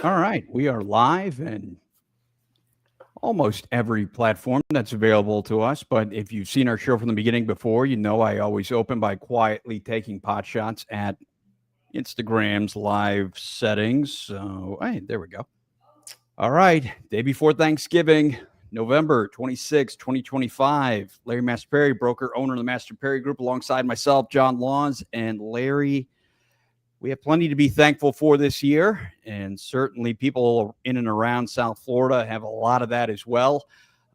All right, we are live and almost every platform that's available to us. But if you've seen our show from the beginning before, you know I always open by quietly taking pot shots at Instagram's live settings. So, hey, there we go. All right, day before Thanksgiving, November 26, 2025. Larry Mastropieri, broker, owner of the Mastropieri Group, alongside myself, John Laws, and Larry. We have plenty to be thankful for this year, and certainly people in and around South Florida have a lot of that as well.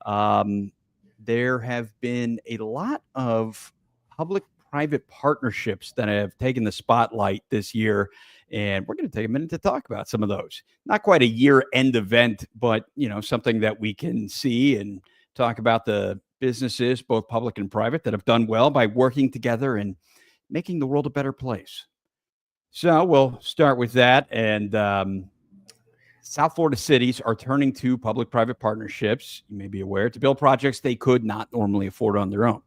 There have been a lot of public-private partnerships that have taken the spotlight this year, and we're going to take a minute to talk about some of those. Not quite a year-end event, but something that we can see and talk about the businesses, both public and private, that have done well by working together and making the world a better place. So we'll start with that. And South Florida cities are turning to public-private partnerships, you may be aware, to build projects they could not normally afford on their own.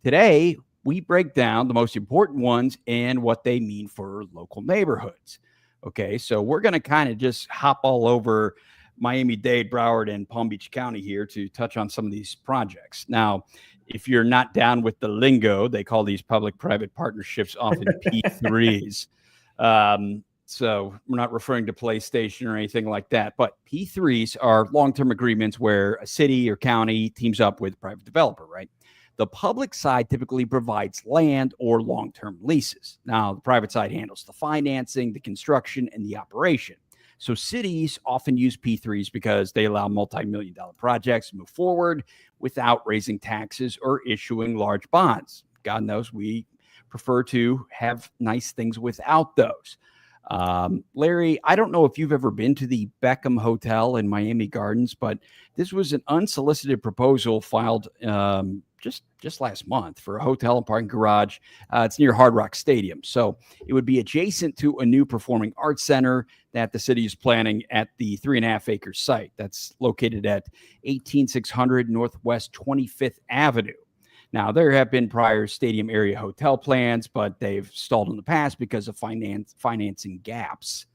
Today, we break down the most important ones and what they mean for local neighborhoods. Okay, so we're going to kind of just hop all over Miami-Dade, Broward, and Palm Beach County here to touch on some of these projects. Now, if you're not down with the lingo, they call these public-private partnerships often P3s. So we're not referring to PlayStation or anything like that, but P3s are long-term agreements where a city or county teams up with a private developer, right? The public side typically provides land or long-term leases. Now, the private side handles the financing, the construction, and the operation. So cities often use P3s because they allow multi-million-dollar projects to move forward without raising taxes or issuing large bonds. God knows we prefer to have nice things without those. Larry, I don't know if you've ever been to the Beckham Hotel in Miami Gardens, but this was an unsolicited proposal filed just last month for a hotel and parking garage. It's near Hard Rock Stadium. So it would be adjacent to a new performing arts center that the city is planning at the 3.5-acre site that's located at 18600 Northwest 25th Avenue. Now, there have been prior stadium area hotel plans, but they've stalled in the past because of financing gaps.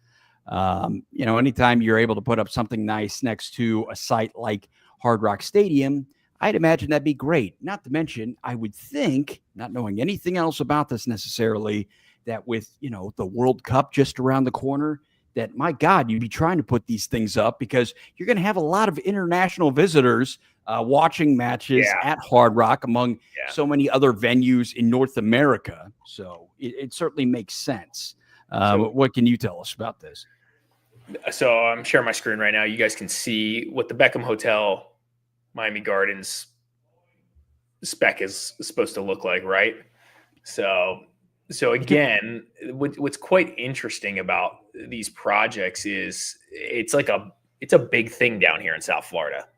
Anytime you're able to put up something nice next to a site like Hard Rock Stadium, I'd imagine that'd be great. Not to mention, I would think, not knowing anything else about this necessarily, that with, the World Cup just around the corner, that, my God, you'd be trying to put these things up because you're going to have a lot of international visitors watching matches at Hard Rock among so many other venues in North America. So it certainly makes sense. What can you tell us about this? So I'm sharing my screen right now. You guys can see what the Beckham Hotel Miami Gardens spec is supposed to look like, right? So again, what's quite interesting about these projects is it's a big thing down here in South Florida.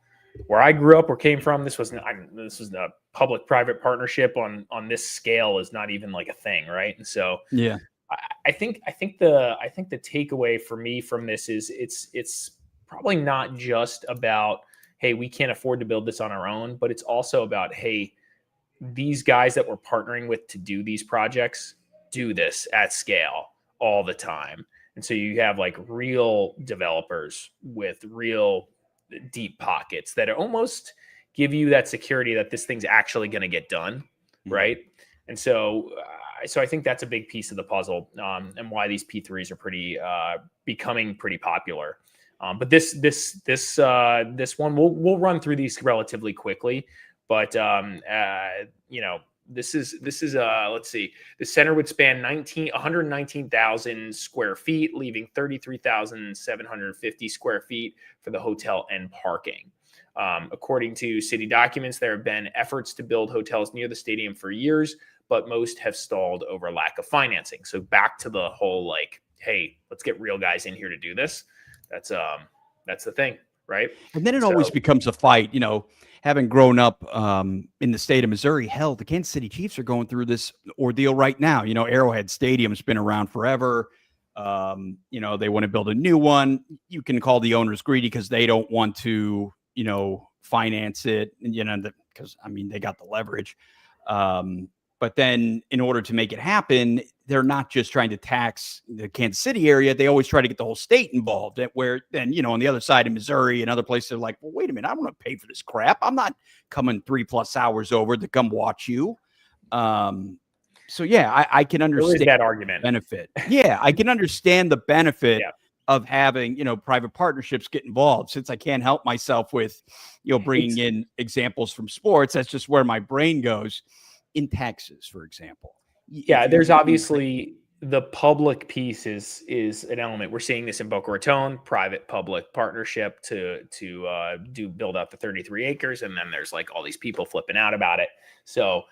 Where I grew up or came from, this was a public-private partnership on this scale is not even like a thing, right? And so yeah, I think the takeaway for me from this is it's probably not just about, hey, we can't afford to build this on our own, but it's also about, hey, these guys that we're partnering with to do these projects do this at scale all the time. And so you have like real developers with real deep pockets that almost give you that security that this thing's actually going to get done. Right. And so I think that's a big piece of the puzzle, and why these P3s are becoming pretty popular. But this one, we'll run through these relatively quickly, but this is let's see, the center would span 119,000 square feet, leaving 33,750 square feet for the hotel and parking. According to city documents, there have been efforts to build hotels near the stadium for years, but most have stalled over lack of financing. So back to the whole, like, hey, let's get real guys in here to do this. That's the thing, right? And then it always becomes a fight, having grown up in the state of Missouri. Hell, the Kansas City Chiefs are going through this ordeal right now. Arrowhead Stadium's been around forever. They want to build a new one. You can call the owners greedy because they don't want to, finance it, because, they got the leverage. But then in order to make it happen, they're not just trying to tax the Kansas City area. They always try to get the whole state involved. Where then, on the other side of Missouri and other places, they're like, well, wait a minute, I don't want to pay for this crap. I'm not coming 3+ hours over to come watch you. So yeah, I can understand that argument. Benefit. Yeah, I can understand the benefit of having, private partnerships get involved, since I can't help myself with, bringing in examples from sports. That's just where my brain goes. In Texas, for example. Yeah, there's obviously the public piece is an element. We're seeing this in Boca Raton, private public partnership to build out the 33 acres, and then there's like all these people flipping out about it. So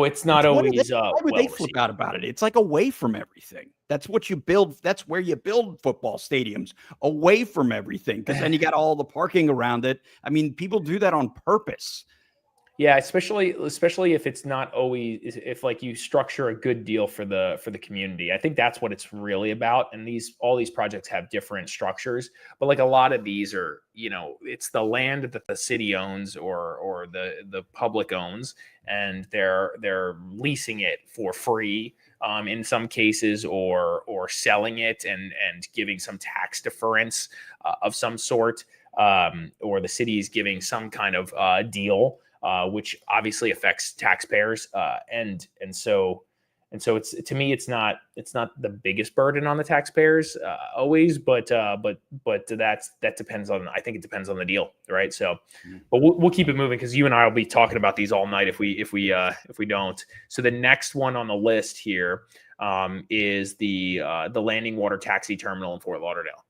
it's not always. Why would they flip out about it? It's like away from everything. That's what you build. That's where you build football stadiums, away from everything, because then you got all the parking around it. I mean, people do that on purpose. Yeah, especially if it's not always, if like you structure a good deal for the community. I think that's what it's really about. And all these projects have different structures, but like a lot of these are, it's the land that the city owns or the public owns, and they're leasing it for free in some cases, or selling it and giving some tax deference of some sort, or the city is giving some kind of deal. Which obviously affects taxpayers, and so it's, to me, it's not the biggest burden on the taxpayers always, but that depends on, I think it depends on the deal, right? So, but we'll keep it moving, because you and I will be talking about these all night if we don't. So the next one on the list here is the landing water taxi terminal in Fort Lauderdale.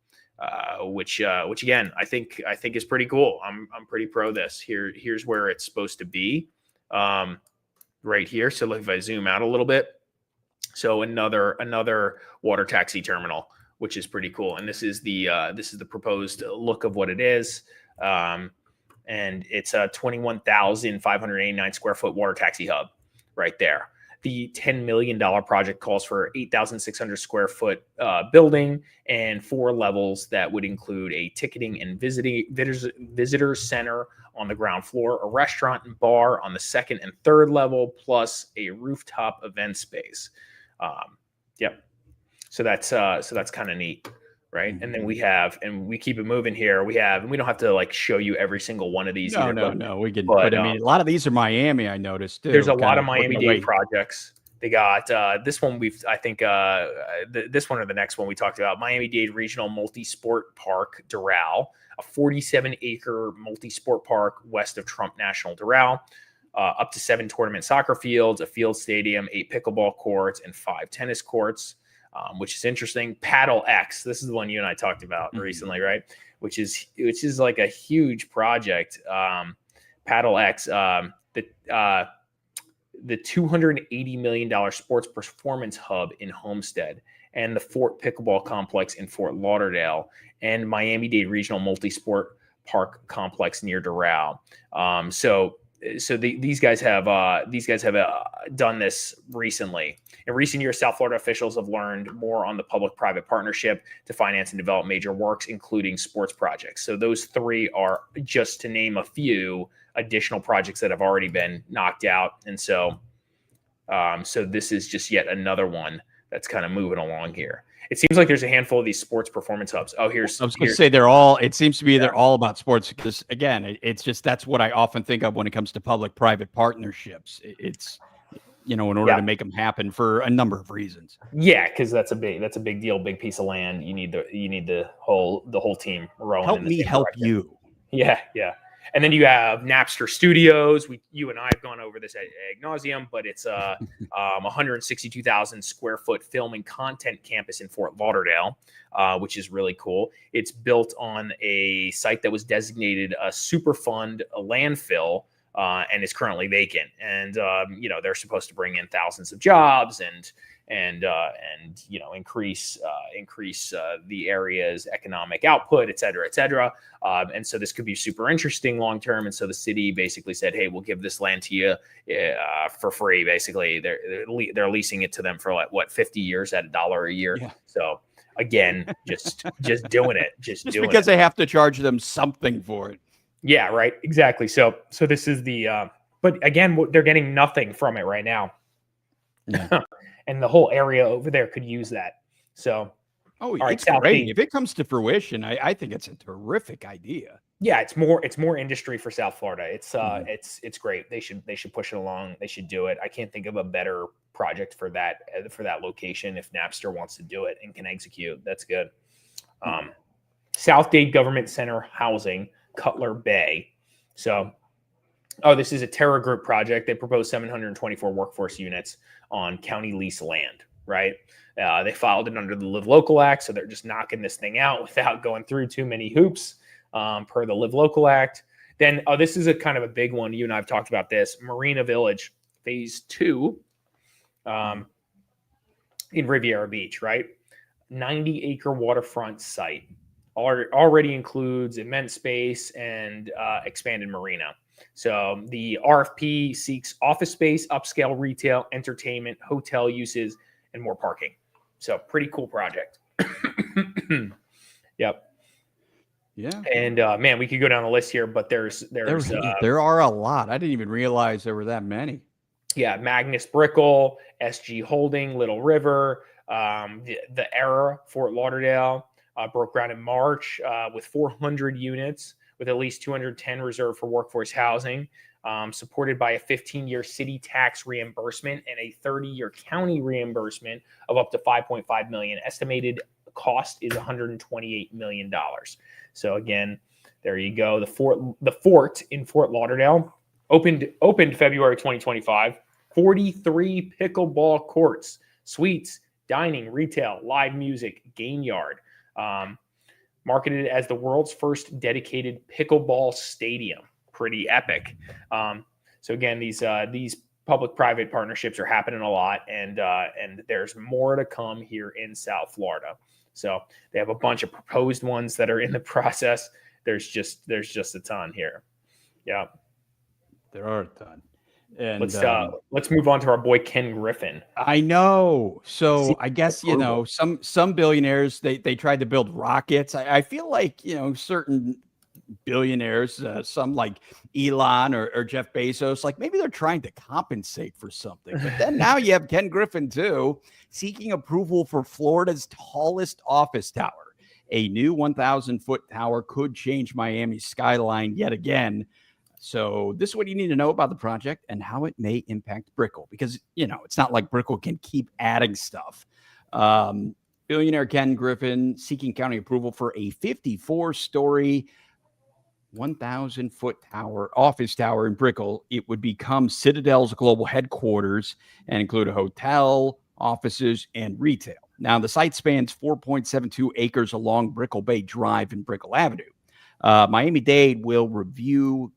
Which again, I think is pretty cool. I'm pretty pro this. Here's where it's supposed to be, right here. So if I zoom out a little bit, so another water taxi terminal, which is pretty cool. And this is the proposed look of what it is. And it's a 21,589 square foot water taxi hub right there. The $10 million project calls for 8,600 square foot building and 4 levels that would include a ticketing and visitor center on the ground floor, a restaurant and bar on the 2nd and 3rd level, plus a rooftop event space. Yep. So that's kind of neat. Right. And then we keep it moving here. And we don't have to like show you every single one of these. No, we can. But I mean, a lot of these are Miami, I noticed too. There's a lot of Miami-Dade projects. They got this one. This one or the next one we talked about, Miami-Dade Regional Multi-Sport Park, Doral, a 47-acre multi-sport park west of Trump National Doral, up to 7 tournament soccer fields, a field stadium, 8 pickleball courts, and 5 tennis courts. Which is interesting. Paddle X. This is the one you and I talked about recently, right? Which is like a huge project. Paddle X. The $280 million sports performance hub in Homestead, and the Fort Pickleball Complex in Fort Lauderdale, and Miami-Dade Regional Multi-Sport Park Complex near Doral. These guys have done this recently. In recent years, South Florida officials have learned more on the public-private partnership to finance and develop major works, including sports projects. So those 3 are, just to name a few, additional projects that have already been knocked out. And so this is just yet another one that's kind of moving along here. It seems like there's a handful of these sports performance hubs. Oh, I was going to say they're all about sports, because again, it's just, that's what I often think of when it comes to public-private partnerships. It's, in order to make them happen for a number of reasons. Yeah, because that's a big deal, big piece of land. You need the whole team rowing. Help me help you. Yeah. And then you have Napster Studios. You and I have gone over this ad nauseum, but it's a 162,000 square foot film and content campus in Fort Lauderdale, which is really cool. It's built on a site that was designated a Superfund landfill, and is currently vacant. And they're supposed to bring in thousands of jobs and increase the area's economic output, et cetera, et cetera. And so this could be super interesting long term. And so the city basically said, hey, we'll give this land to you for free. Basically, they're leasing it to them for 50 years at $1 a year. Yeah. So again, just doing it, just doing because it. They have to charge them something for it. Yeah, right. Exactly. So this is the, but again, they're getting nothing from it right now. Yeah. and the whole area over there could use that. So, Oh, all right, it's South great. Dade. If it comes to fruition, I think it's a terrific idea. Yeah, it's more industry for South Florida. It's Mhm. it's great. They should push it along. They should do it. I can't think of a better project for that location. If Napster wants to do it and can execute, that's good. South Dade Government Center housing, Cutler Bay. So, this is a Terra Group project. They proposed 724 workforce units on county lease land, right? They filed it under the Live Local Act, so they're just knocking this thing out without going through too many hoops, per the Live Local Act. Then, this is a kind of a big one. You and I have talked about this. Marina Village, Phase 2, in Riviera Beach, right? 90-acre waterfront site. Already includes immense space and expanded marina. So the RFP seeks office space, upscale retail, entertainment, hotel uses, and more parking. So pretty cool project. Yep. Yeah. And man, we could go down the list here, but there are a lot. I didn't even realize there were that many. Yeah, Magnus Brickell, SG Holding, Little River, the Era, Fort Lauderdale, broke ground in March with 400 units, with at least 210 reserved for workforce housing, supported by a 15-year city tax reimbursement and a 30-year county reimbursement of up to $5.5 million. Estimated cost is $128 million. So again, there you go. The fort in Fort Lauderdale opened February 2025. 43 pickleball courts, suites, dining, retail, live music, game yard. Marketed as the world's first dedicated pickleball stadium. Pretty epic. So again, these public-private partnerships are happening a lot, and there's more to come here in South Florida. So they have a bunch of proposed ones that are in the process. There's just a ton here. Yeah, there are a ton. And let's move on to our boy Ken Griffin. I know. So I guess some billionaires they tried to build rockets. I feel like certain billionaires, some like Elon or Jeff Bezos, like maybe they're trying to compensate for something. But then now you have Ken Griffin too, seeking approval for Florida's tallest office tower. A new 1,000-foot tower could change Miami's skyline yet again. So this is what you need to know about the project and how it may impact Brickell, because, it's not like Brickell can keep adding stuff. Billionaire Ken Griffin seeking county approval for a 54-story, 1,000-foot office tower in Brickell. It would become Citadel's global headquarters and include a hotel, offices, and retail. Now, the site spans 4.72 acres along Brickell Bay Drive and Brickell Avenue. Miami-Dade will review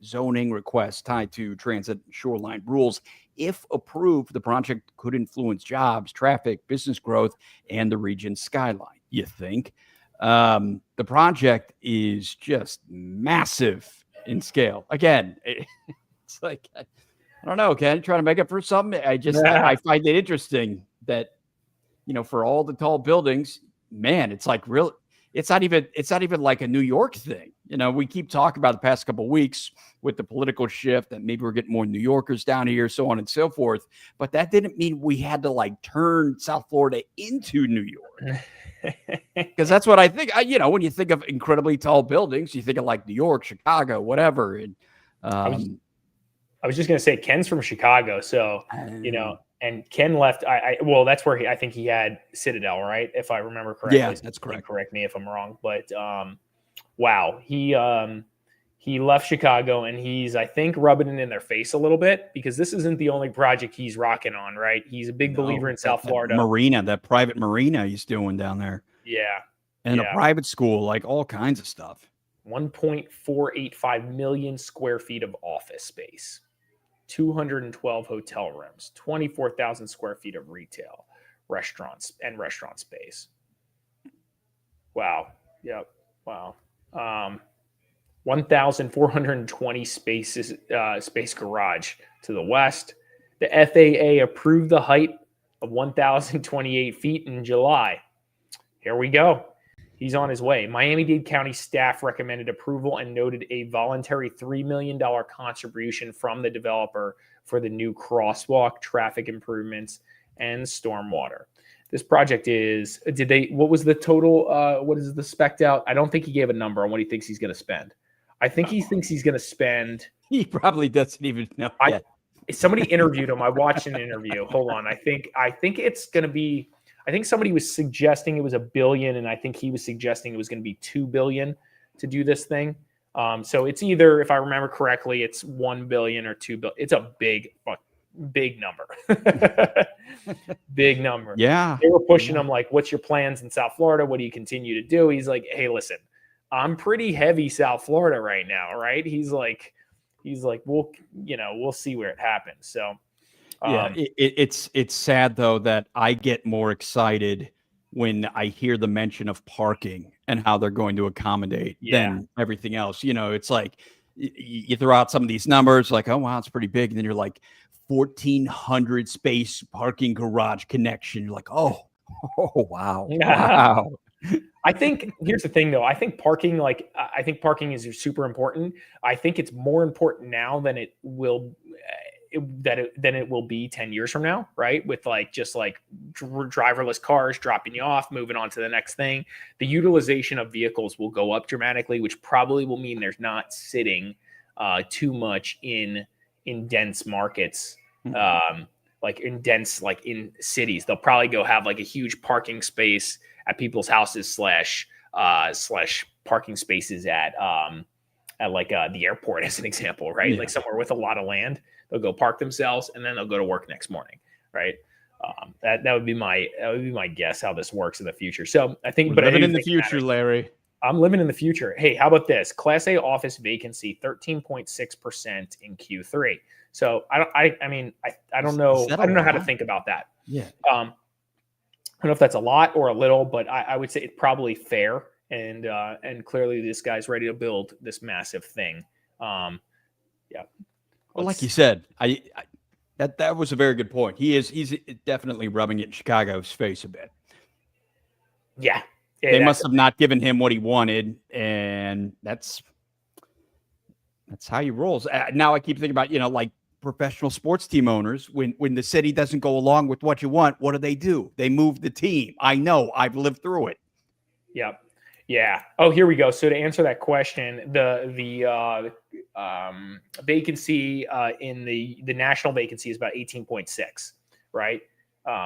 zoning requests tied to transit shoreline rules. If approved, the project could influence jobs, traffic, business growth, and the region's skyline, you think. The project is just massive in scale. Again, it's like, I don't know, Ken, trying to make up for something. I find it interesting that, for all the tall buildings, man, it's like real. It's not even like a New York thing. We keep talking about the past couple of weeks with the political shift that maybe we're getting more New Yorkers down here, so on and so forth. But that didn't mean we had to turn South Florida into New York. Because that's what I think. When you think of incredibly tall buildings, you think of like New York, Chicago, whatever. And I was just going to say Ken's from Chicago, so and Ken left. Well, that's where I think he had Citadel, right? If I remember correctly. Yeah, that's correct. Correct me if I'm wrong, but wow, he left Chicago, and he's, I think, rubbing it in their face a little bit, because this isn't the only project he's rocking on, right? He's a big believer in South Florida. That private marina he's doing down there. Yeah. And a private school, like all kinds of stuff. 1.485 million square feet of office space, 212 hotel rooms, 24,000 square feet of retail, restaurant space. Wow. Yep. Wow. 1,420 space garage to the west. The FAA approved the height of 1,028 feet in July. Here we go. He's on his way. Miami-Dade County staff recommended approval and noted a voluntary $3 million contribution from the developer for the new crosswalk, traffic improvements, and stormwater. This project is, what was the total, what is the spec'd out? I don't think he gave a number on what he thinks he's going to spend. I think he thinks he's going to spend. He probably doesn't even know yet. Somebody interviewed him. I watched an interview. Hold on. I think it's going to be, I think somebody was suggesting it was $1 billion, and I think he was suggesting it was going to be $2 billion to do this thing. So it's either, if I remember correctly, it's $1 billion or $2 billion. It's a big number. Big number. Yeah. They were pushing him like, what's your plans in South Florida? What do you continue to do? He's like, hey, listen, I'm pretty heavy South Florida right now, right? He's like, we'll see where it happens. So yeah, it's sad though that I get more excited when I hear the mention of parking and how they're going to accommodate than everything else. It's like you throw out some of these numbers like, oh wow, it's pretty big, and then you're like 1,400 space parking garage connection. You're like, oh wow. Wow. I think here's the thing though. I think parking is super important. I think it's more important now than it will be 10 years from now, right? With just driverless cars dropping you off, moving on to the next thing. The utilization of vehicles will go up dramatically, which probably will mean there's not sitting too much in dense markets, in cities. They'll probably go have like a huge parking space at people's houses slash parking spaces at the airport, as an example, right? Yeah. Like somewhere with a lot of land, they'll go park themselves and then they'll go to work next morning, right? That would be my guess how this works in the future. So I think, but living in the future, Larry. I'm living in the future. Hey, how about this? Class A office vacancy 13.6% in Q3. So I don't know how to think about that. Yeah. I don't know if that's a lot or a little, but I would say it's probably fair. And clearly this guy's ready to build this massive thing. Yeah. Well, like you said, that was a very good point. He's definitely rubbing it in Chicago's face a bit. Yeah. They must have not given him what he wanted, and that's how he rolls. Now I keep thinking about, like professional sports team owners, when the city doesn't go along with what you want, what do? They move the team. I know, I've lived through it. Yep. Yeah. Oh, here we go. So to answer that question, the vacancy in the national vacancy is about 18.6, right?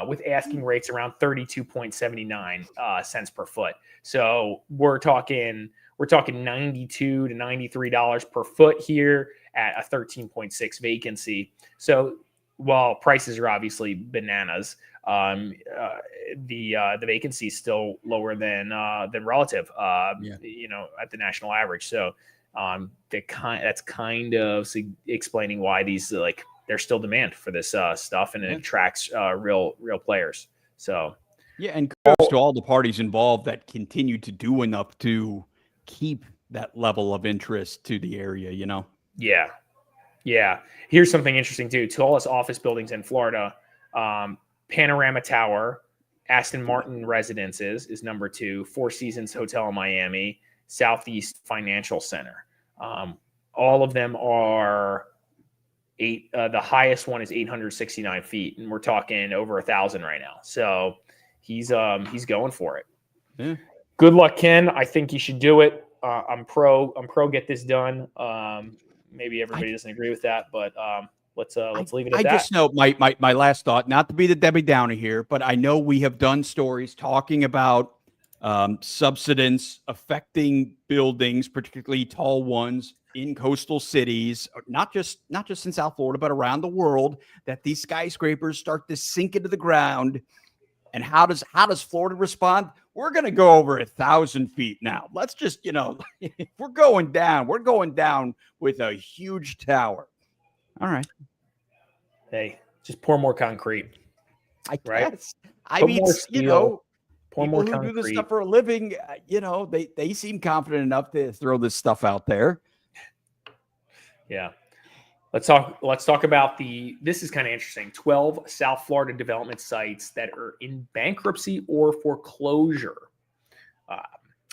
With asking rates around 32.79 cents per foot. So we're talking $92 to $93 per foot here at a 13.6 vacancy. So while prices are obviously bananas, the vacancy is still lower than relative, at the national average. So that's kind of explaining why these there's still demand for this stuff, and it attracts real players. So yeah, and kudos to all the parties involved that continue to do enough to keep that level of interest to the area. Yeah. Here's something interesting too. Tallest office buildings in Florida. Panorama Tower, Aston Martin Residences is number 2, Four Seasons Hotel in Miami, Southeast Financial Center. All of them are the highest one is 869 feet, and we're talking over 1,000 right now. So he's going for it. Yeah. Good luck, Ken. I think you should do it. I'm pro get this done. Maybe everybody doesn't agree with that, but let's leave it at that. I just know my last thought, not to be the Debbie Downer here, but I know we have done stories talking about subsidence affecting buildings, particularly tall ones in coastal cities, not just in South Florida, but around the world, that these skyscrapers start to sink into the ground. And how does Florida respond? We're going to go over 1,000 feet now. Let's just, we're going down with a huge tower. All right. Hey, just pour more concrete. I right? guess. I mean, pour more people who concrete. do this stuff for a living, they seem confident enough to throw this stuff out there. Yeah. Let's talk about this is kind of interesting. 12 South Florida development sites that are in bankruptcy or foreclosure.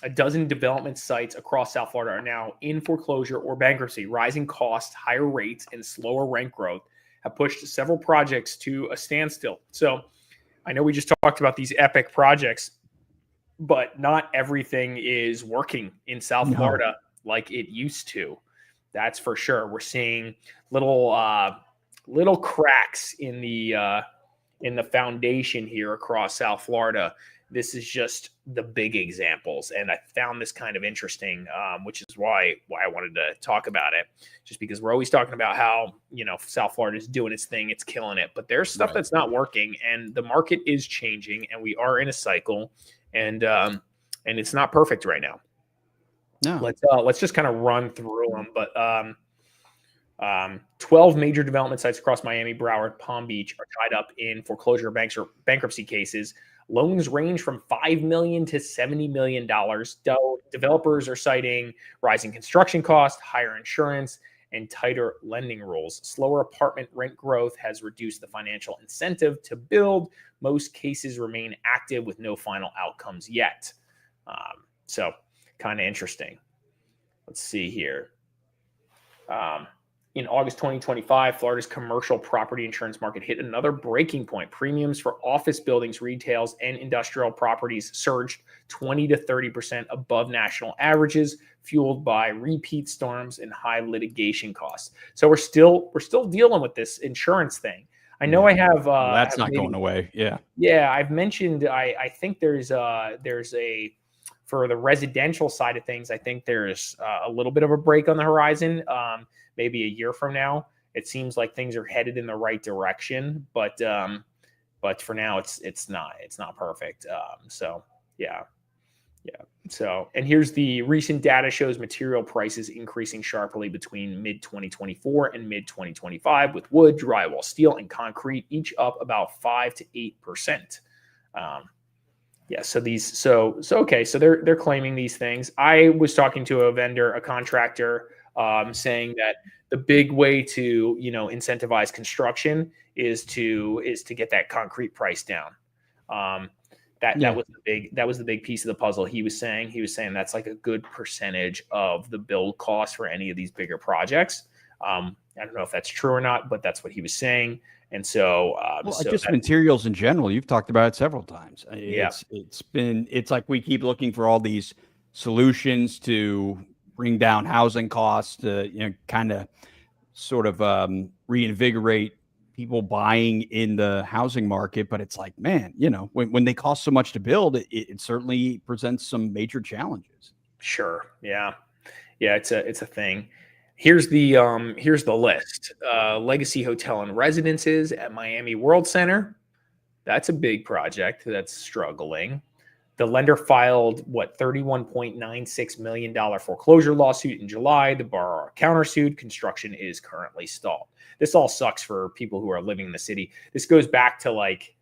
A dozen development sites across South Florida are now in foreclosure or bankruptcy. Rising costs, higher rates, and slower rent growth have pushed several projects to a standstill. So I know we just talked about these epic projects, but not everything is working in South Florida like it used to. That's for sure. We're seeing little cracks in the foundation here across South Florida. This is just the big examples, and I found this kind of interesting, which is why I wanted to talk about it. Just because we're always talking about how South Florida is doing its thing, it's killing it, but there's stuff that's not working, and the market is changing, and we are in a cycle, and it's not perfect right now. No, let's just kind of run through them, but 12 major development sites across Miami, Broward, Palm Beach are tied up in foreclosure bankruptcy cases. Loans range from $5 million to $70 million. Developers are citing rising construction costs, higher insurance, and tighter lending rules. Slower apartment rent growth has reduced the financial incentive to build. Most cases remain active with no final outcomes yet. So kind of interesting. Let's see here. In August 2025, Florida's commercial property insurance market hit another breaking point. Premiums for office buildings, retails, and industrial properties surged 20 to 30% above national averages, fueled by repeat storms and high litigation costs. So we're still dealing with this insurance thing. I know I have. That's not going away. Yeah. Yeah, I've mentioned. I think there's a for the residential side of things. I think there's a little bit of a break on the horizon. Maybe a year from now, it seems like things are headed in the right direction, but for now it's not perfect. So yeah. So, and here's the recent data shows material prices increasing sharply between mid 2024 and mid 2025, with wood, drywall, steel, and concrete each up about 5 to 8%. Yeah. So okay. So they're claiming these things. I was talking to a contractor, saying that the big way to incentivize construction is to get that concrete price down. That was the big piece of the puzzle. He was saying that's like a good percentage of the build cost for any of these bigger projects. I don't know if that's true or not, but that's what he was saying. And so, just materials in general, you've talked about it several times. It's like we keep looking for all these solutions to bring down housing costs, to kind of sort of reinvigorate people buying in the housing market. But it's like, man, when they cost so much to build, it certainly presents some major challenges. Sure. Yeah. It's a thing. Here's the list. Legacy Hotel and Residences at Miami World Center. That's a big project that's struggling. The lender filed $31.96 million foreclosure lawsuit in July. The borrower countersued. Construction is currently stalled. This all sucks for people who are living in the city. This goes back to like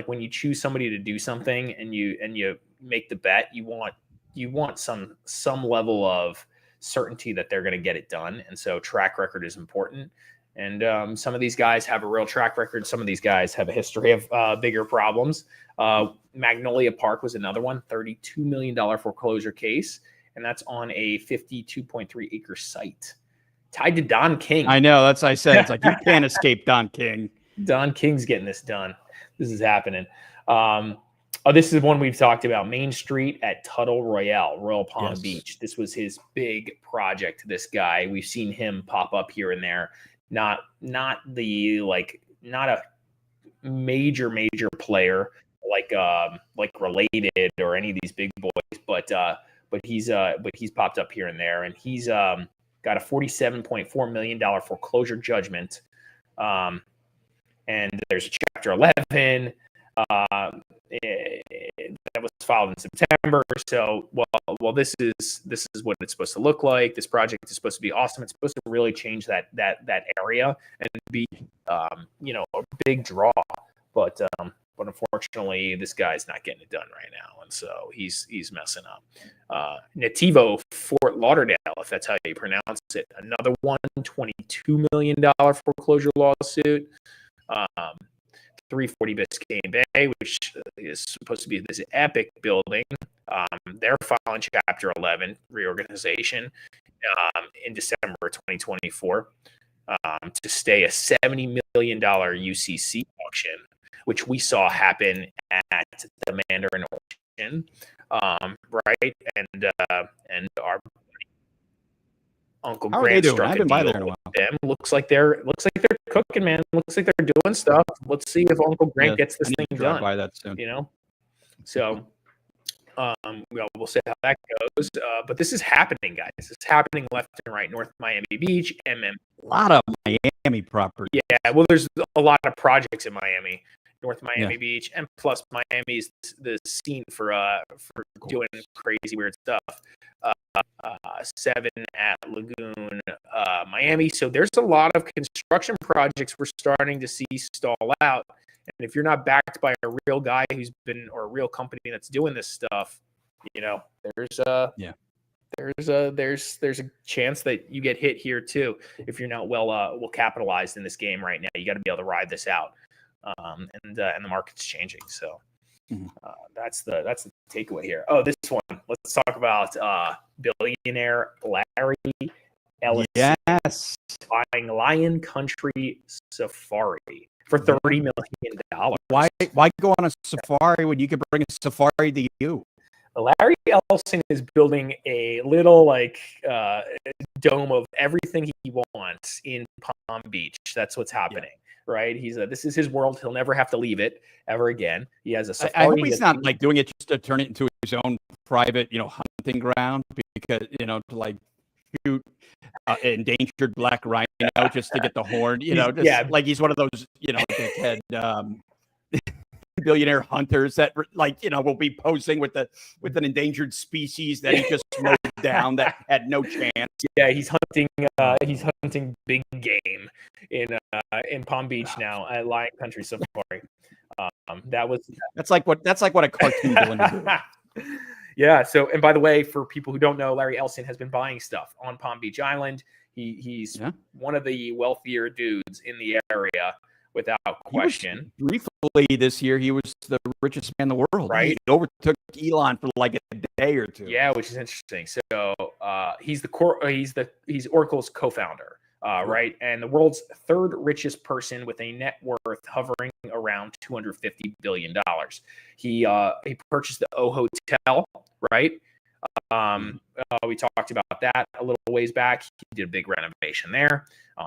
when you choose somebody to do something and you make the bet, you want some level of certainty that they're going to get it done. And so track record is important. And some of these guys have a real track record. Some of these guys have a history of bigger problems. Magnolia Park was another one, $32 million foreclosure case. And that's on a 52.3 acre site tied to Don King. I know. That's what I said. It's like, you can't escape Don King. Don King's getting this done. This is happening. This is one we've talked about. Main Street at Tuttle Royal Palm Beach. This was his big project. This guy, we've seen him pop up here and there. Not a major player like Related or any of these big boys, but he's popped up here and there, and he's got a $47.4 million foreclosure judgment. And there's a Chapter 11 that was filed in September. So, well, this is what it's supposed to look like. This project is supposed to be awesome. It's supposed to really change that area and be, a big draw. But unfortunately, this guy's not getting it done right now, and so he's messing up. Nativo, Fort Lauderdale, if that's how you pronounce it, another $122 million foreclosure lawsuit. 340 Biscayne Bay, which is supposed to be this epic building. They're filing Chapter 11 reorganization in December 2024 to stay a $70 million UCC auction. which we saw happen at the Mandarin Ocean, right? And our Uncle How are they Grant doing? struck I've a been by deal there in a with while. them. Looks like they're cooking, man. Looks like they're doing stuff. Let's see if Uncle Grant Yeah, gets this I need to thing drive done. by that soon. So we'll see how that goes. But this is happening, guys. This is happening left and right. North Miami Beach, A lot of Miami property. Yeah, well, there's a lot of projects in Miami, North Miami Yeah. Beach, and plus Miami's the scene for doing crazy weird stuff. 7 at Lagoon, Miami. So there's a lot of construction projects we're starting to see stall out. And if you're not backed by a real guy or a real company that's doing this stuff, there's a chance that you get hit here too if you're not well capitalized in this game right now. You got to be able to ride this out, and the market's changing. So that's the takeaway here. Oh, this one. Let's talk about billionaire Larry Ellison. Yes. Buying Lion Country Safari for $30 million. Why go on a safari when you can bring a safari to you? Larry Ellison is building a little dome of everything he wants in Palm Beach. That's what's happening, right? This is his world. He'll never have to leave it ever again. He has a safari. I hope he's not doing it just to turn it into his own private, hunting ground, because to shoot endangered black rhino just to get the horn. Like he's one of those dickhead billionaire hunters that will be posing with an endangered species that he just mowed down that had no chance. Yeah, he's hunting big game in Palm Beach now at Lion Country Safari. That's like what a cartoon villain would do. Yeah. So, and by the way, for people who don't know, Larry Ellison has been buying stuff on Palm Beach Island. He's one of the wealthier dudes in the area, without question. Briefly this year, he was the richest man in the world. Right. He overtook Elon for a day or two. Yeah, which is interesting. So he's Oracle's co-founder, right? And the world's third richest person with a net worth hovering around $250 billion. He purchased the O Hotel, right? We talked about that a little ways back. He did a big renovation there.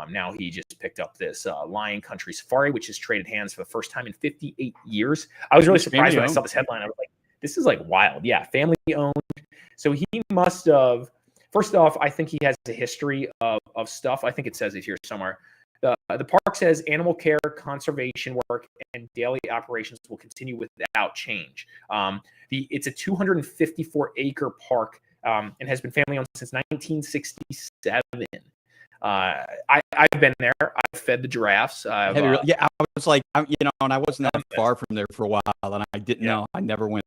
Now he just picked up this Lion Country Safari, which has traded hands for the first time in 58 years. I was really surprised when I saw this headline. I was like, this is wild. Yeah, family owned. So he must have, first off, I think he has a history of stuff. I think it says it here somewhere. The park says animal care, conservation work, and daily operations will continue without change. It's a 254-acre park and has been family owned since 1967. I've been there. I've fed the giraffes. I was and I wasn't that far from there for a while, and I didn't know. I never went.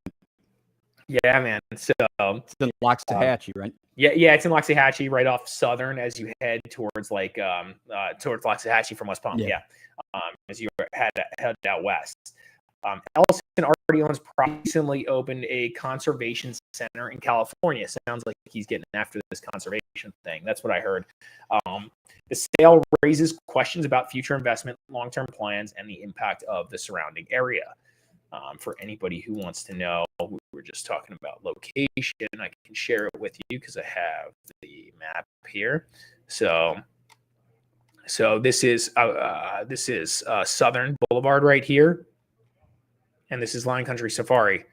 Yeah, man. So it's in Loxahatchee, right? Yeah, it's in Loxahatchee, right off Southern, as you head towards towards Loxahatchee from West Palm. Yeah, as you head out west. Ellison already owns, recently opened a conservation center in California. Sounds like he's getting after this conservation thing. That's what I heard. The sale raises questions about future investment, long-term plans, and the impact of the surrounding area. For anybody who wants to know, we were just talking about location. I can share it with you because I have the map here. So this is Southern Boulevard right here. And this is Lion Country Safari,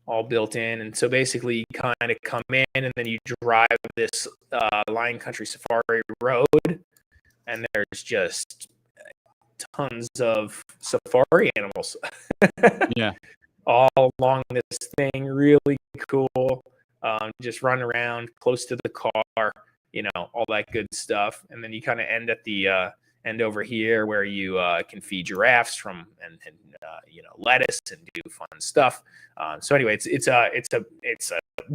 all built in. And so basically you kind of come in and then you drive this Lion Country Safari road, and there's just tons of safari animals. Yeah. All along this thing, really cool. Just run around close to the car, all that good stuff. And then you kind of end at the end over here where you can feed giraffes and lettuce and do fun stuff. So anyway, it's a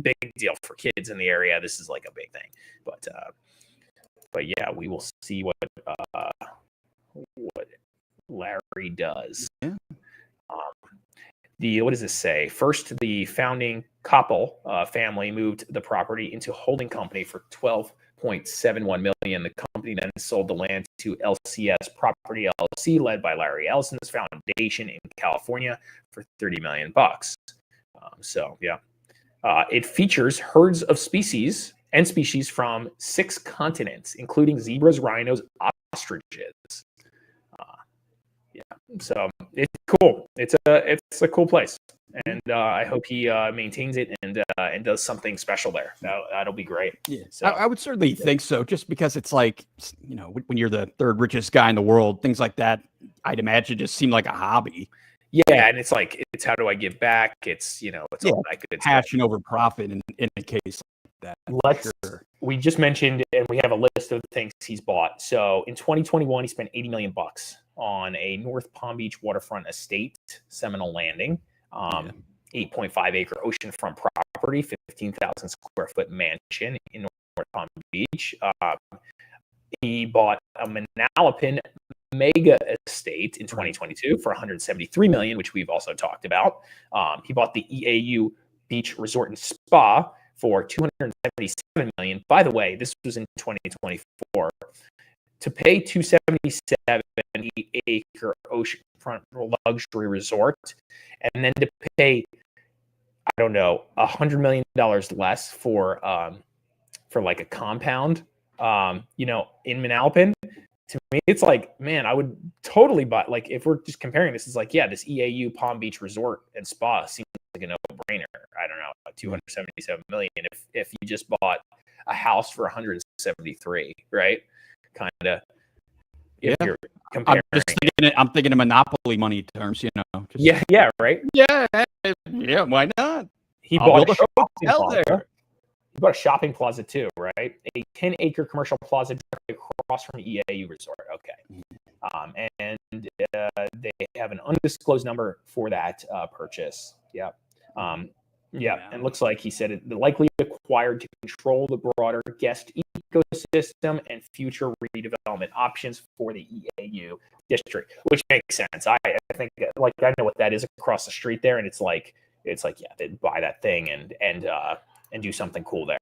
big deal for kids in the area. This is like a big thing, but yeah, we will see what Larry does. Yeah. What does this say? First, the founding Koppel family moved the property into a holding company for $12 $1.71 million. The company then sold the land to LCS Property LLC, led by Larry Ellison's foundation in California, for $30 million. It features herds of species from 6 continents, including zebras, rhinos, ostriches. So it's cool. It's a cool place, and I hope he maintains it and does something special there. That'll be great. Yeah, so I would certainly think so. Just because it's like, when you're the 3rd richest guy in the world, things like that, I'd imagine just seem like a hobby. Yeah, and it's like, it's how do I give back? It's it's all that good passion over profit in a case like that. We just mentioned, and we have a list of things he's bought. So in 2021, he spent $80 million on a North Palm Beach waterfront estate, Seminole Landing, 8.5 acre oceanfront property, 15,000 square foot mansion in North Palm Beach. He bought a Manalapan mega estate in 2022 for $173 million, which we've also talked about. He bought the EAU Beach Resort and Spa for $277 million. By the way, this was in 2024. To pay $277 8-acre oceanfront luxury resort, and then to pay, I don't know, $100 million less for like a compound, in Manalapan. To me, it's like, man, I would totally buy. Like, if we're just comparing this, it's like, yeah, this EAU Palm Beach Resort and Spa seems like a no-brainer. I don't know, $277 million. If you just bought a house for $173, right? Kind of. If you're comparing, I'm thinking of monopoly money terms, Yeah, right. Yeah, why not? He bought a hotel there. He bought a shopping plaza too, right? A 10-acre commercial plaza across from EAU Resort. Okay. And they have an undisclosed number for that purchase. Yeah. And looks like he said it likely acquired to control the broader guest ecosystem and future redevelopment options for the EAU district, which makes sense. I think, like, I know what that is across the street there, and it's like, yeah, they'd buy that thing and do something cool there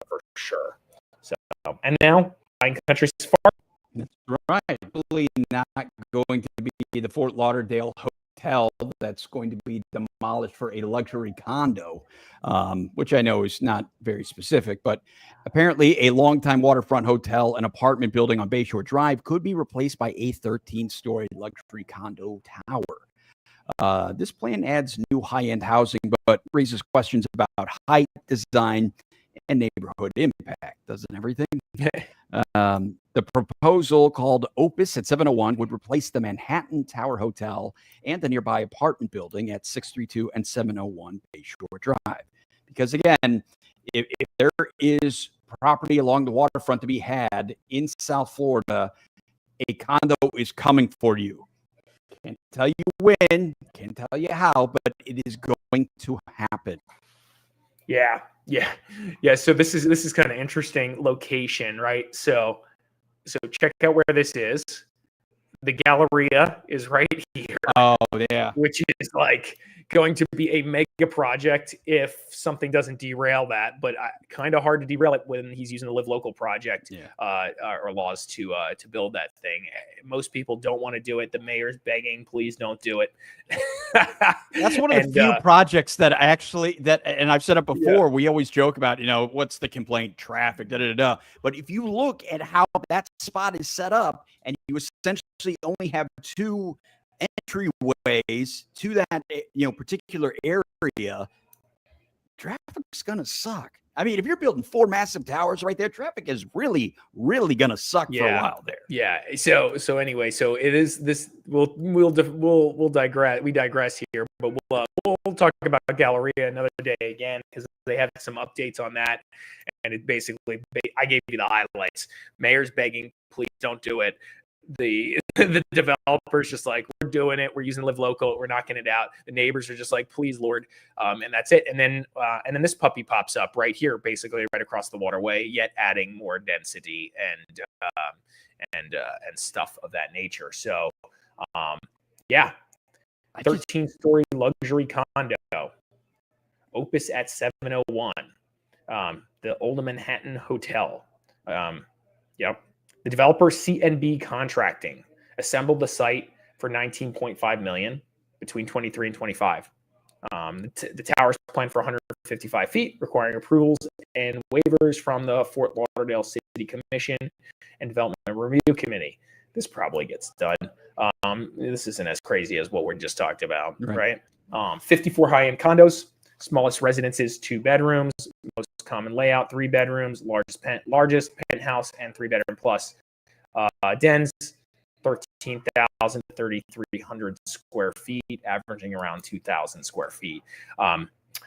for sure. So, and now buying countries far. That's right. Probably not going to be the Fort Lauderdale hotel that's going to be demolished for a luxury condo, which I know is not very specific, but apparently a longtime waterfront hotel and apartment building on Bayshore Drive could be replaced by a 13-story luxury condo tower. This plan adds new high-end housing, but raises questions about height, design, and neighborhood impact. Doesn't everything? The proposal, called Opus at 701, would replace the Manhattan Tower Hotel and the nearby apartment building at 632 and 701 Bayshore Drive. Because again, if there is property along the waterfront to be had in South Florida, a condo is coming for you. Can't tell you when, can't tell you how, but it is going to happen. Yeah. So this is kind of interesting location, right? So check out where this is. The Galleria is right here. Oh, yeah. Which is like going to be a mega project if something doesn't derail that, but kind of hard to derail it when he's using the Live Local project or laws to build that thing. Most people don't want to do it. The mayor's begging, please don't do it. That's one of the few projects that and I've said it before, we always joke about, what's the complaint? Traffic, But if you look at how that spot is set up, and you essentially only have 2 entryways to that, particular area, traffic's gonna suck. I mean, if you're building 4 massive towers right there, traffic is really, really gonna suck for a while there. Yeah. So anyway, so it is this. We'll digress. We digress here, but we'll talk about Galleria another day again, because they have some updates on that, and it basically, I gave you the highlights. Mayor's begging, please don't do it. The developers just like, we're doing it, we're using Live Local, we're knocking it out. The neighbors are just like, please, Lord, and that's it. And then this puppy pops up right here, basically right across the waterway, yet adding more density and stuff of that nature. So 13-story luxury condo, Opus at 701, the Old Manhattan Hotel. Yep. The developer CNB Contracting assembled the site for $19.5 million between 23 and 25. The tower is planned for 155 feet, requiring approvals and waivers from the Fort Lauderdale City Commission and Development Review Committee. This probably gets done. This isn't as crazy as what we just talked about, right? 54 high-end condos, smallest residences, 2 bedrooms, most common layout, 3 bedrooms, largest penthouse, and 3-bedroom plus. Dens, 13,000 to 3,300 square feet, averaging around 2,000 square feet.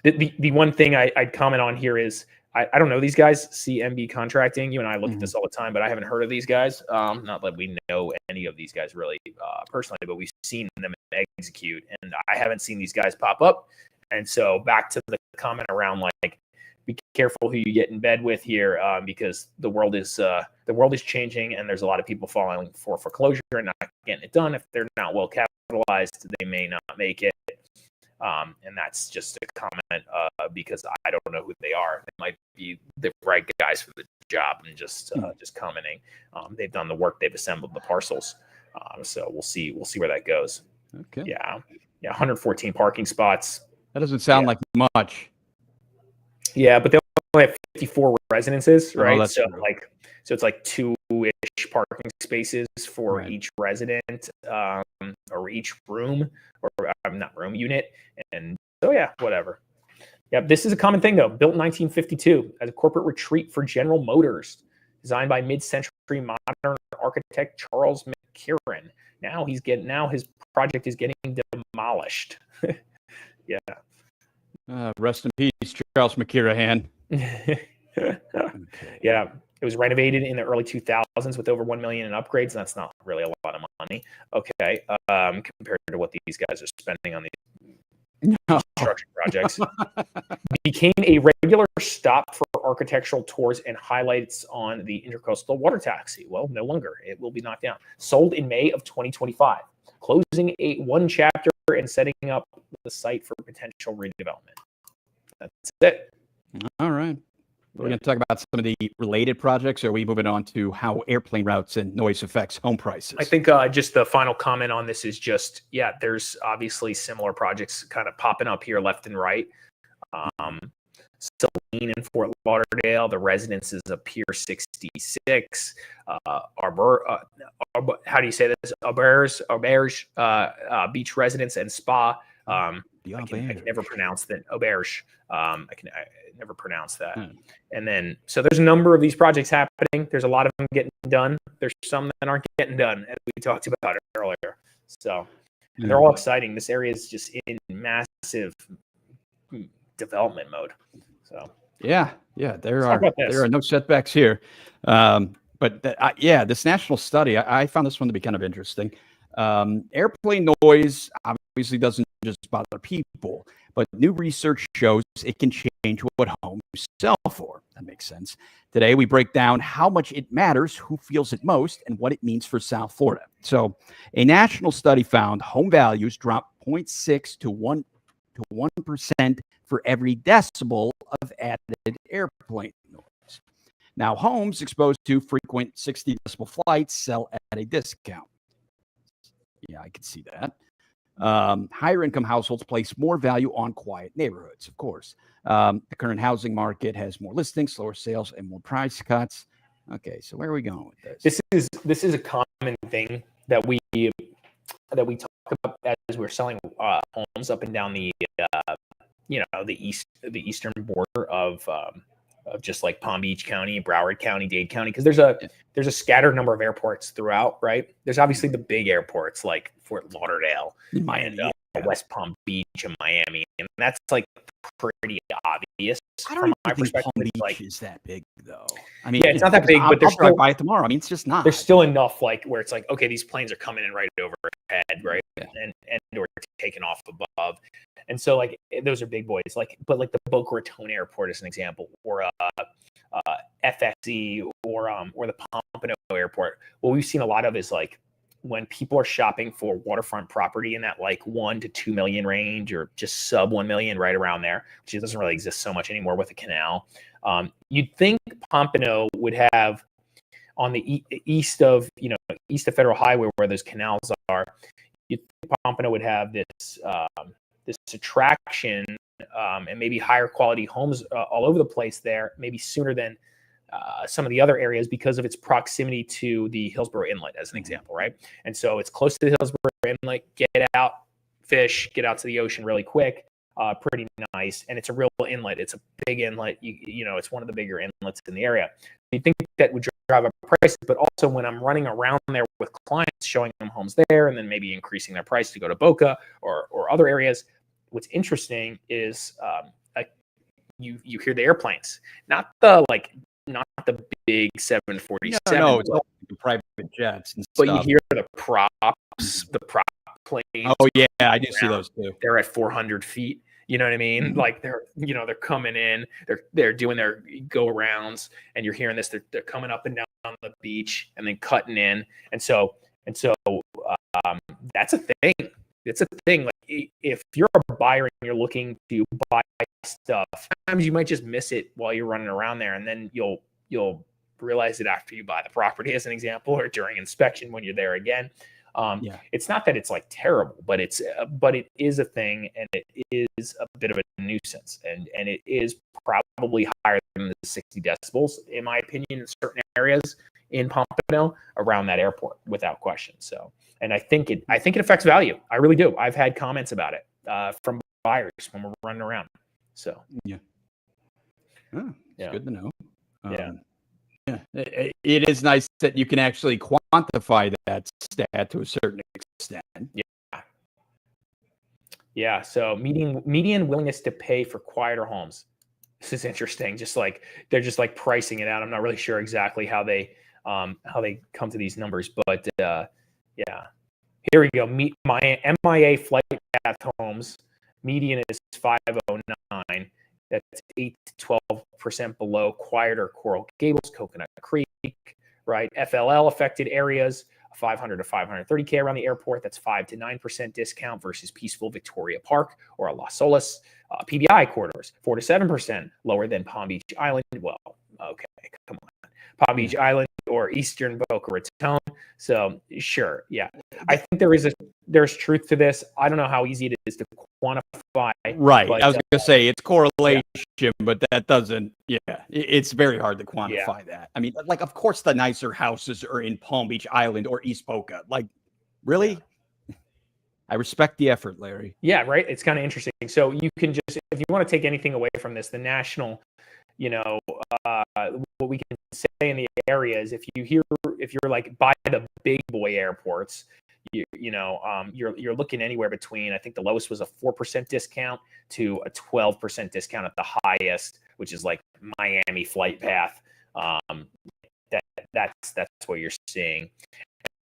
The one thing I'd comment on here is I don't know these guys, CMB Contracting. You and I look at this all the time, but I haven't heard of these guys. Not that we know any of these guys really personally, but we've seen them execute, and I haven't seen these guys pop up. And so back to the comment around like, be careful who you get in bed with here, because the world is changing, and there's a lot of people filing for foreclosure and not getting it done. If they're not well capitalized, they may not make it. And that's just a comment because I don't know who they are. They might be the right guys for the job, and just commenting. They've done the work. They've assembled the parcels. So we'll see where that goes. Okay. Yeah. 114 parking spots. That doesn't sound like much. Yeah, but they only have 54 residences, right? Oh, so true. it's like 2-ish parking spaces for each resident, or each room, or not room, unit. And so yeah, whatever. Yeah, this is a common thing though. Built in 1952 as a corporate retreat for General Motors, designed by mid-century modern architect Charles McKieran. Now his project is getting demolished. Yeah. Rest in peace, Charles McKieran. Yeah, it was renovated in the early 2000s with over $1 million in upgrades, and that's not really a lot of money. Okay, compared to what these guys are spending on these construction projects. Became a regular stop for architectural tours and highlights on the Intercoastal Water Taxi. Well, no longer. It will be knocked down. Sold in May of 2025. Closing one chapter and setting up the site for potential redevelopment. That's it. All right. We're going to talk about some of the related projects, or are we moving on to how airplane routes and noise affects home prices? I think just the final comment on this is just, there's obviously similar projects kind of popping up here left and right. Celine in Fort Lauderdale, the residences of Pier 66, how do you say this? Auberge Beach Residence and Spa. I can never pronounce that. Auberge. I never pronounce that. And then, so there's a number of these projects happening. There's a lot of them getting done. There's some that aren't getting done, as we talked about earlier. So they're all exciting. This area is just in massive development mode. So there are no setbacks here. But this national study, I found this one to be kind of interesting. Airplane noise obviously doesn't just bother people, but new research shows it can change what homes sell for. That makes sense. Today, we break down how much it matters, who feels it most, and what it means for South Florida. So a national study found home values drop 0.6 to 1% for every decibel of added airplane noise. Now, homes exposed to frequent 60 decibel flights sell at a discount. Yeah, I can see that. Higher income households place more value on quiet neighborhoods, of course. The current housing market has more listings, slower sales, and more price cuts. Okay, so where are we going with this? This is a common thing that we talk about as we're selling homes up and down the eastern border of just like Palm Beach County, Broward County, Dade County, because there's a scattered number of airports throughout, right? There's obviously the big airports like Fort Lauderdale and West Palm Beach and Miami, and that's like pretty obvious. I don't from my perspective. Palm Beach is that big though. I mean, it's not that big, but there's still by it tomorrow. I mean, it's just not. There's still enough like where it's like, okay, these planes are coming in right overhead, right, and or taking off above. And so, like, those are big boys. But the Boca Raton Airport is an example, or FSC, or the Pompano Airport. What we've seen a lot of is like when people are shopping for waterfront property in that like 1 to 2 million range, or just sub 1 million, right around there, which doesn't really exist so much anymore with the canal. You'd think Pompano would have, on the east of Federal Highway where those canals are, you'd think Pompano would have this this attraction and maybe higher quality homes all over the place there, maybe sooner than some of the other areas because of its proximity to the Hillsborough Inlet, as an example, right? And so it's close to the Hillsborough Inlet. Get out, fish, get out to the ocean really quick. Pretty nice, and it's a real inlet. It's a big inlet. You know, it's one of the bigger inlets in the area. You think that would drive up prices, but also when I'm running around there with clients, showing them homes there, and then maybe increasing their price to go to Boca or other areas. What's interesting is you hear the airplanes, not the big 747. No, it's all the private jets and but stuff. you hear the prop planes. Oh yeah, I do see those too. They're at 400 feet. You know what I mean? Mm-hmm. Like they're coming in, they're doing their go arounds, and you're hearing this. They're coming up and down on the beach and then cutting in, and so that's a thing. It's a thing. Like if you're a buyer and you're looking to buy stuff, sometimes you might just miss it while you're running around there, and then you'll realize it after you buy the property, as an example, or during inspection when you're there again. It's not that it's like terrible, but it is a thing, and it is a bit of a nuisance, and it is probably higher than the 60 decibels, in my opinion, in certain areas in Pompano around that airport, without question. So, and I think it affects value. I really do. I've had comments about it from buyers when we're running around. So it's good to know. Yeah, it is nice that you can actually quantify that stat to a certain extent. Yeah. So median willingness to pay for quieter homes. This is interesting. Just like they're just like pricing it out. I'm not really sure exactly how they come to these numbers, but here we go. My MIA flight path homes median is 509. That's 8 to 12% below quieter Coral Gables, Coconut Creek, right? FLL affected areas, 500 to 530K around the airport. That's 5 to 9% discount versus peaceful Victoria Park or Las Olas. PBI corridors, 4 to 7% lower than Palm Beach Island. Well, okay, come on. Palm Beach Island or Eastern Boca Raton. So sure, yeah. I think there's truth to this. I don't know how easy it is to quantify. Right. But, I was going to say it's correlation, but that doesn't. Yeah, it's very hard to quantify that. I mean, like, of course, the nicer houses are in Palm Beach Island or East Boca. Like, really? Yeah. I respect the effort, Larry. Yeah, right. It's kind of interesting. So you can just, if you want to take anything away from this, the national, what we can say in the area is if you're like by the big boy airports, you're looking anywhere between, I think the lowest was a 4% discount to a 12% discount at the highest, which is like Miami flight path. That's what you're seeing.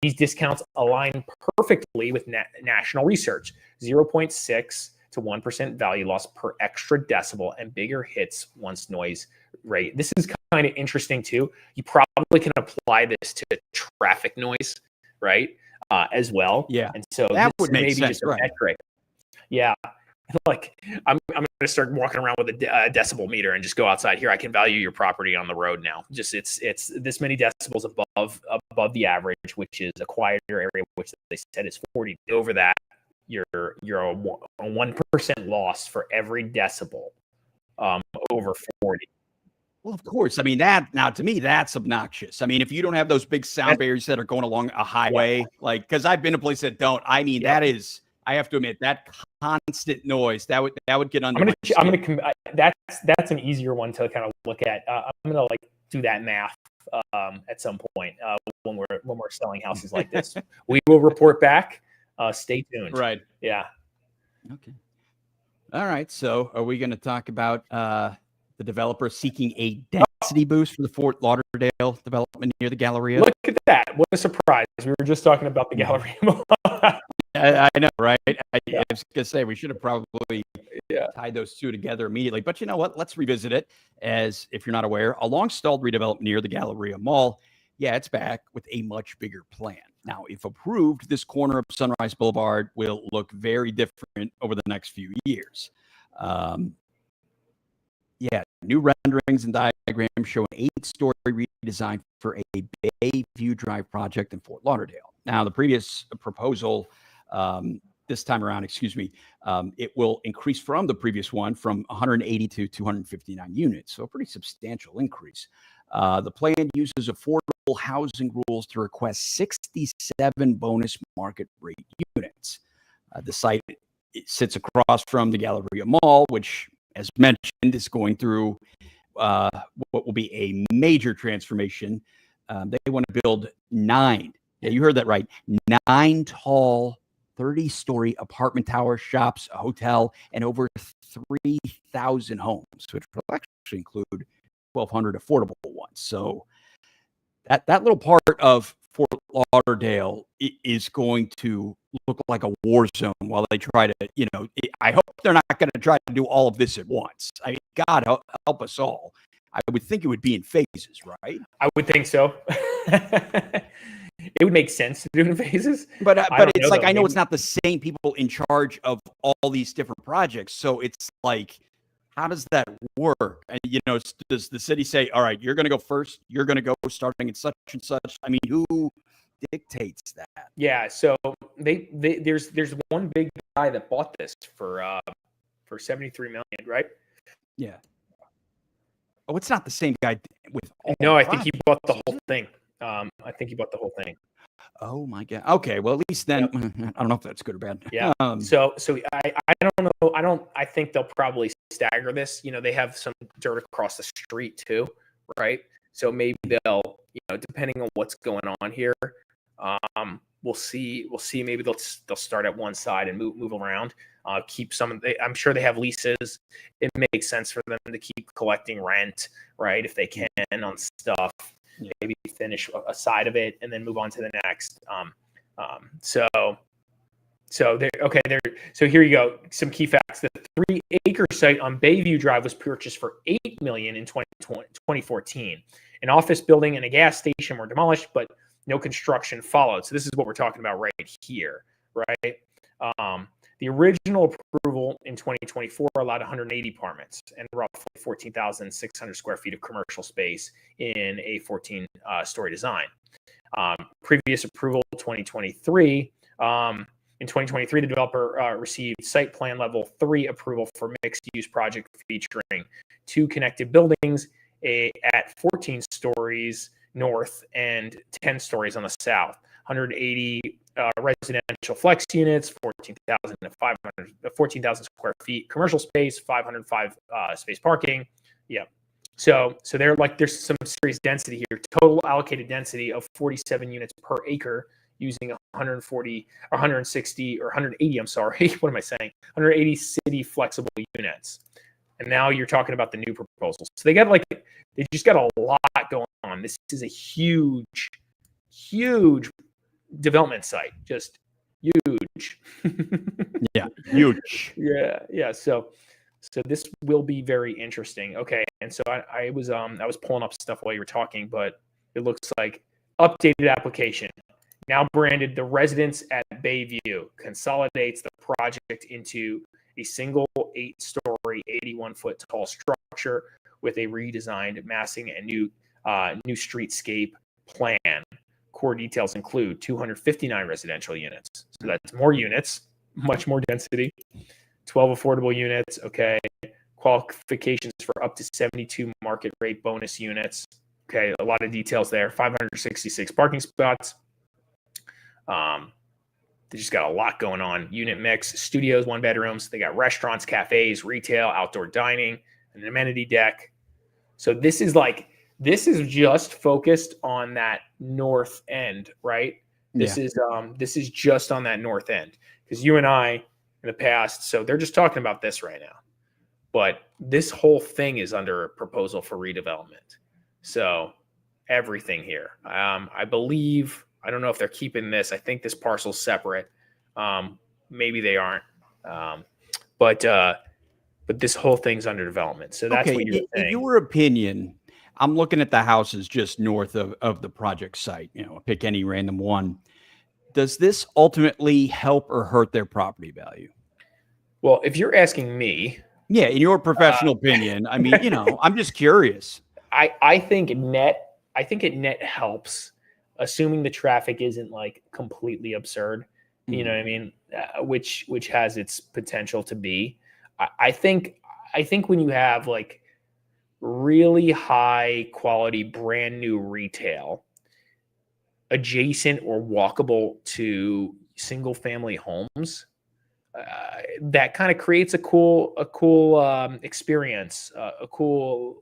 These discounts align perfectly with national research. 0.6 to 1% value loss per extra decibel and bigger hits once noise rate. This is kind of interesting too. You probably can apply this to traffic noise, right? As well. Yeah. And so that would make maybe sense, just a right? metric. Yeah. Like I'm going to start walking around with a decibel meter and just go outside here. I can value your property on the road now. Just it's this many decibels above the average, which is a quieter area, which they said is 40. Over that, you're a 1% loss for every decibel over 40. Well, of course. I mean, to me, that's obnoxious. I mean, if you don't have those big sound barriers that are going along a highway, like, because I've been to places that don't, I mean, that is, I have to admit, that constant noise, that would get under my skin. That's an easier one to kind of look at. I'm going to like do that math at some point when we're selling houses like this. We will report back. Stay tuned. Right. Yeah. Okay. All right. So are we going to talk about the developer seeking a density boost for the Fort Lauderdale development near the Galleria? Look at that. What a surprise. We were just talking about the Galleria. I know, right? I was going to say we should have probably tied those two together immediately. But you know what? Let's revisit it. As if you're not aware, a long-stalled redevelopment near the Galleria Mall, it's back with a much bigger plan. Now, if approved, this corner of Sunrise Boulevard will look very different over the next few years. New renderings and diagrams show an 8-story redesign for a Bayview Drive project in Fort Lauderdale. Now, the previous proposal, this time around, it will increase from the previous one from 180 to 259 units, so a pretty substantial increase. The plan uses affordable housing rules to request 67 bonus market rate units. The site sits across from the Galleria Mall, which, as mentioned, is going through what will be a major transformation. They want to build 9. Yeah, you heard that right. 9 tall, 30-story apartment towers, shops, a hotel, and over 3,000 homes, which will actually include 1,200 affordable ones. So that little part of Fort Lauderdale is going to look like a war zone while they try to, I hope they're not going to try to do all of this at once. I mean, God help us all. I would think it would be in phases, right? I would think so. It would make sense to do it in phases. But it's like, I know it's not the same people in charge of all these different projects. So it's like, how does that work? And, does the city say, all right, you're going to go first, you're going to go starting at such and such? I mean, who dictates that? Yeah. So there's one big guy that bought this for 73 million, right? Yeah. Oh, it's not the same guy with all. No, I think he bought the whole thing. I think he bought the whole thing. Oh my God. Okay. Well, at least then, I don't know if that's good or bad. Yeah. So I don't know. I think they'll probably stagger this. They have some dirt across the street too, right? So maybe they'll, depending on what's going on here, we'll see. Maybe they'll start at one side and move around. Keep some. I'm sure they have leases. It makes sense for them to keep collecting rent, right? If they can on stuff. Maybe finish a side of it and then move on to the next. So here you go. Some key facts. The 3-acre site on Bayview Drive was purchased for $8 million in 2014. An office building and a gas station were demolished, but no construction followed. So this is what we're talking about right here, right? The original approval in 2024 allowed 180 apartments and roughly 14,600 square feet of commercial space in a 14-story design. Previous approval, 2023. In 2023, the developer received site plan level 3 approval for mixed-use project featuring 2 connected buildings at 14 stories north and 10 stories on the south. 180 residential flex units, 14,000 square feet commercial space, 505 space parking. Yeah. So there's some serious density here. Total allocated density of 47 units per acre using 140 or 160 or 180. I'm sorry. What am I saying? 180 city flexible units. And now you're talking about the new proposals. So they just got a lot going on. This is a huge development site, just huge. Yeah, huge. Yeah. So this will be very interesting. Okay, and so I was pulling up stuff while you were talking, but it looks like updated application now branded the residence at Bayview consolidates the project into a single 8-story, 81-foot tall structure with a redesigned massing and new streetscape plan. Core details include 259 residential units. So that's more units, much more density. 12 affordable units. Okay. Qualifications for up to 72 market rate bonus units. Okay. A lot of details there. 566 parking spots. They just got a lot going on. Unit mix, studios, 1 bedrooms. They got restaurants, cafes, retail, outdoor dining, an amenity deck. So this is just focused on that north end, right? This is just on that north end, because you and I in the past, so they're just talking about this right now, but this whole thing is under proposal for redevelopment. So everything here, I believe, I don't know if they're keeping this. I think this parcel's separate. Maybe they aren't. But this whole thing's under development. So that's what you're saying. In your opinion, I'm looking at the houses just north of the project site. Pick any random one. Does this ultimately help or hurt their property value? Well, if you're asking me, Yeah, in your professional opinion, I mean, I'm just curious. I think it net helps, assuming the traffic isn't like completely absurd. You know what I mean? Which has its potential to be. I think when you have like really high quality brand new retail adjacent or walkable to single family homes, that kind of creates a cool experience, a cool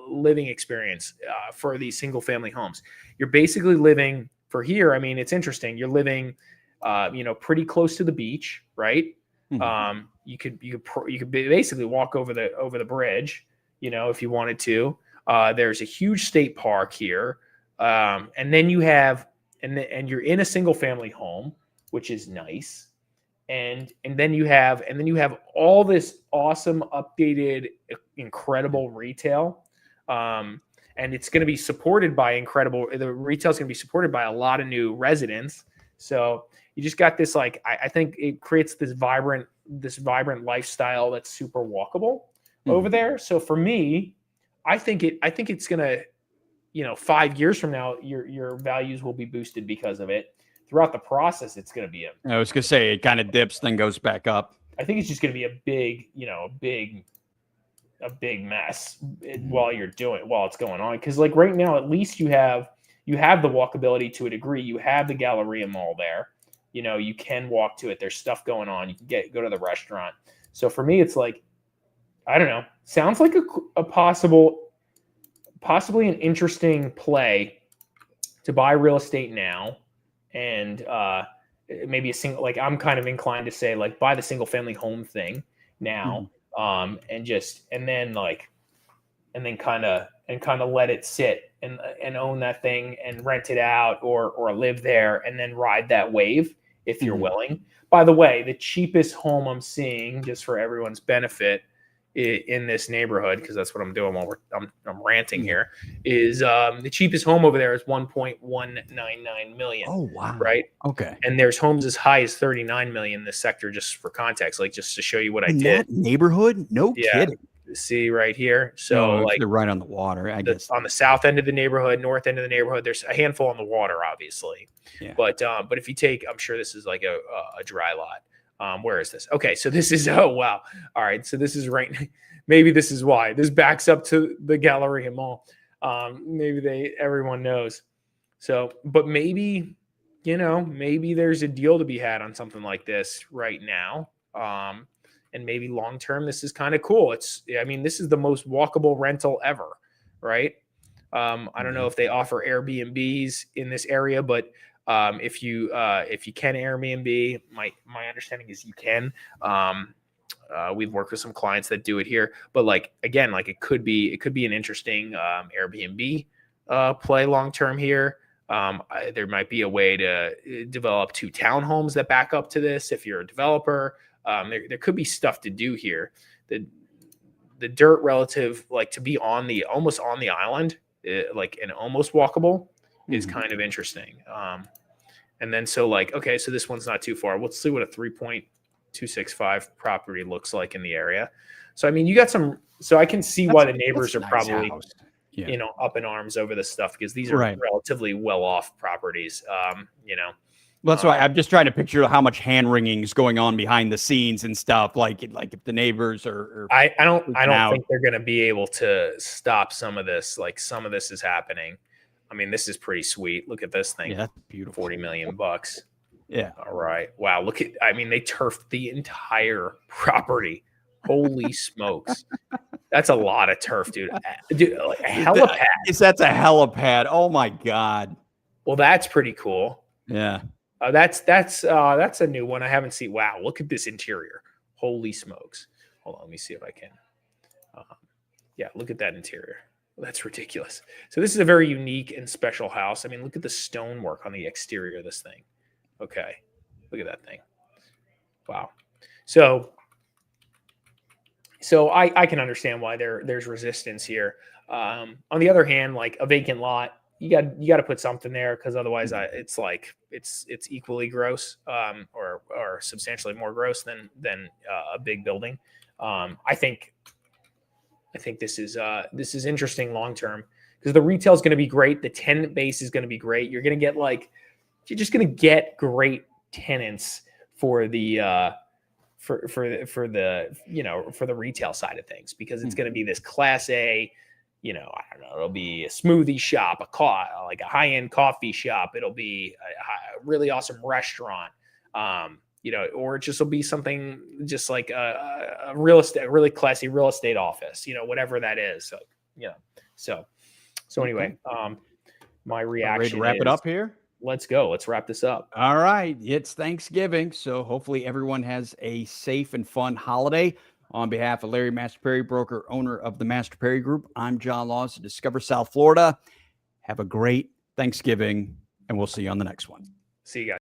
living experience for these single family homes. You're basically living for here. I mean, it's interesting. You're living, pretty close to the beach, right? Mhm. You could basically walk over the bridge, if you wanted to. There's a huge state park here, and then you have, and you're in a single family home, which is nice. And then you have all this awesome updated incredible retail, and it's going to be supported by the retail is going to be supported by a lot of new residents. So you just got this, like, I think it creates this vibrant lifestyle that's super walkable over there. So for me, I think it's going to, 5 years from now, your values will be boosted because of it. Throughout the process, it's going to be I was gonna say it kind of dips, then goes back up. I think it's just going to be a big mess while it's going on. Because like right now, at least you have the walkability to a degree. You have the Galleria Mall there. You can walk to it. There's stuff going on. You can go to the restaurant. So for me, it's like, I don't know. Sounds like a possibly an interesting play to buy real estate now. And maybe a single, like, I'm kind of inclined to say, like, buy the single family home thing now, and then kind of let it sit and own that thing and rent it out or live there and then ride that wave if you're willing. By the way, the cheapest home I'm seeing, just for everyone's benefit, in this neighborhood, because that's what I'm doing while I'm ranting here, is the cheapest home over there is 1.199 million. Oh wow! Right? Okay. And there's homes as high as 39 million in this sector, just for context, like just to show you what I In did. that neighborhood? No kidding. See right here. So like they're right on the water, I guess. on the south end of the neighborhood, north end of the neighborhood, there's a handful on the water, obviously. Yeah. But if you take, I'm sure this is like a dry lot. Where is this? Okay, so this is, oh wow. All right, so this is right. Maybe this is why this backs up to the Galleria Mall. Maybe everyone knows. So, but maybe there's a deal to be had on something like this right now. And maybe long term, this is kind of cool. This is the most walkable rental ever, right? I don't know if they offer Airbnbs in this area, but if you can Airbnb, my understanding is you can. We've worked with some clients that do it here, but like, again, like it could be an interesting Airbnb play long term here. There might be a way to develop 2 townhomes that back up to this if you're a developer. There could be stuff to do here. The dirt relative, like, to be almost on the island, like, and almost walkable, is kind of interesting. And then so like, okay, so this one's not too far. Let's see what a 3.265 property looks like in the area. So I mean, you got some. So I can see why the neighbors are probably up in arms over this stuff, because these are relatively well off properties. Well, that's why I'm just trying to picture how much hand wringing is going on behind the scenes and stuff. Like if the neighbors are I don't think they're going to be able to stop some of this. Like, some of this is happening. I mean, this is pretty sweet. Look at this thing. Yeah, that's beautiful. $40 million. Yeah. All right. Wow. They turfed the entire property. Holy smokes. That's a lot of turf, dude. Dude, like a helipad. That's a helipad. Oh my God. Well, that's pretty cool. Yeah. That's a new one. I haven't seen. Wow. Look at this interior. Holy smokes. Hold on. Let me see if I can. Yeah. Look at that interior. That's ridiculous. So this is a very unique and special house. I mean, look at the stonework on the exterior of this thing. Okay. Look at that thing. Wow. So I can understand why there's resistance here. On the other hand, like a vacant lot, you got to put something there, because otherwise it's like it's equally gross, or substantially more gross than a big building. I think this is interesting long term, because the retail is going to be great, the tenant base is going to be great. You're just going to get great tenants for the for the retail side of things, because it's going to be this class A. I don't know, it'll be a smoothie shop, like a high-end coffee shop. It'll be a really awesome restaurant, or it just will be something just like a really classy real estate office, whatever that is. So anyway, my reaction ready to wrap it up here. Let's go. Let's wrap this up. All right. It's Thanksgiving, so hopefully everyone has a safe and fun holiday. On behalf of Larry Mastropieri, broker, owner of the Mastropieri Group, I'm John Laws of Discover South Florida. Have a great Thanksgiving, and we'll see you on the next one. See you guys.